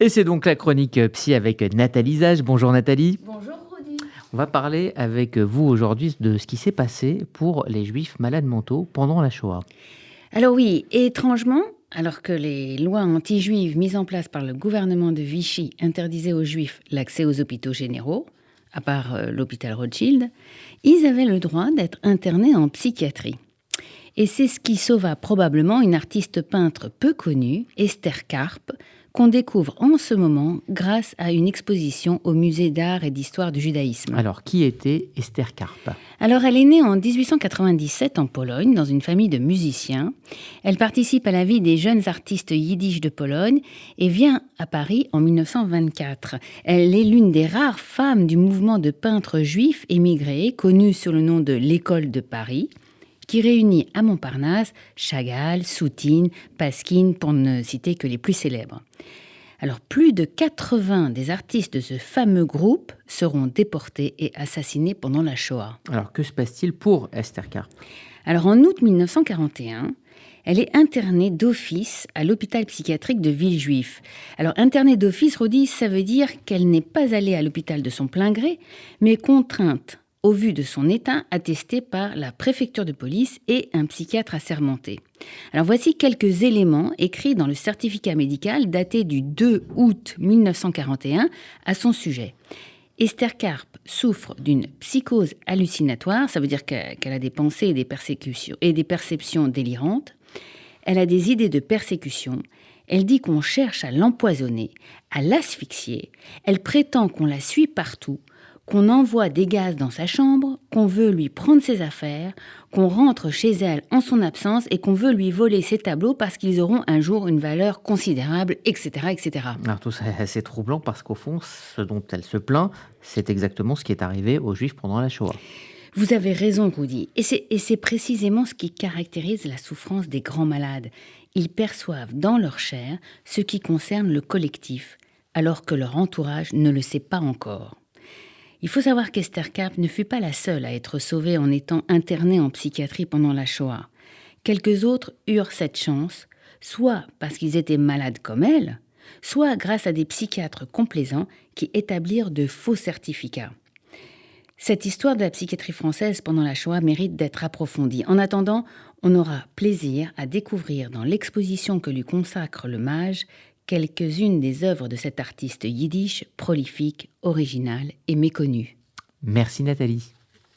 Et c'est donc la chronique psy avec Nathalie Zage. Bonjour Nathalie. Bonjour Rudy. On va parler avec vous aujourd'hui de ce qui s'est passé pour les juifs malades mentaux pendant la Shoah. Alors oui, étrangement, alors que les lois anti-juives mises en place par le gouvernement de Vichy interdisaient aux juifs l'accès aux hôpitaux généraux, à part l'hôpital Rothschild, ils avaient le droit d'être internés en psychiatrie. Et c'est ce qui sauva probablement une artiste peintre peu connue, Esther Karp, qu'on découvre en ce moment grâce à une exposition au musée d'art et d'histoire du judaïsme. Alors, qui était Esther Karp? Alors, elle est née en 1897 en Pologne, dans une famille de musiciens. Elle participe à la vie des jeunes artistes yiddish de Pologne et vient à Paris en 1924. Elle est l'une des rares femmes du mouvement de peintres juifs émigrés, connue sous le nom de l'École de Paris, qui réunit à Montparnasse Chagall, Soutine, Pasquine, pour ne citer que les plus célèbres. Alors, plus de 80 des artistes de ce fameux groupe seront déportés et assassinés pendant la Shoah. Alors, que se passe-t-il pour Esther Karp? Alors, en août 1941, elle est internée d'office à l'hôpital psychiatrique de Villejuif. Alors, internée d'office, Rodi, ça veut dire qu'elle n'est pas allée à l'hôpital de son plein gré, mais contrainte, au vu de son état attesté par la préfecture de police et un psychiatre assermenté. Alors voici quelques éléments écrits dans le certificat médical daté du 2 août 1941 à son sujet. Esther Karp souffre d'une psychose hallucinatoire, ça veut dire qu'elle a des pensées et des perceptions délirantes. Elle a des idées de persécution. Elle dit qu'on cherche à l'empoisonner, à l'asphyxier. Elle prétend qu'on la suit partout, qu'on envoie des gaz dans sa chambre, qu'on veut lui prendre ses affaires, qu'on rentre chez elle en son absence et qu'on veut lui voler ses tableaux parce qu'ils auront un jour une valeur considérable, etc., etc. Alors, tout ça est assez troublant parce qu'au fond, ce dont elle se plaint, c'est exactement ce qui est arrivé aux juifs pendant la Shoah. Vous avez raison, Rudy. Et c'est précisément ce qui caractérise la souffrance des grands malades. Ils perçoivent dans leur chair ce qui concerne le collectif, alors que leur entourage ne le sait pas encore. Il faut savoir qu'Esther Karp ne fut pas la seule à être sauvée en étant internée en psychiatrie pendant la Shoah. Quelques autres eurent cette chance, soit parce qu'ils étaient malades comme elle, soit grâce à des psychiatres complaisants qui établirent de faux certificats. Cette histoire de la psychiatrie française pendant la Shoah mérite d'être approfondie. En attendant, on aura plaisir à découvrir dans l'exposition que lui consacre le Mage quelques-unes des œuvres de cet artiste yiddish prolifique, original et méconnu. Merci Nathalie.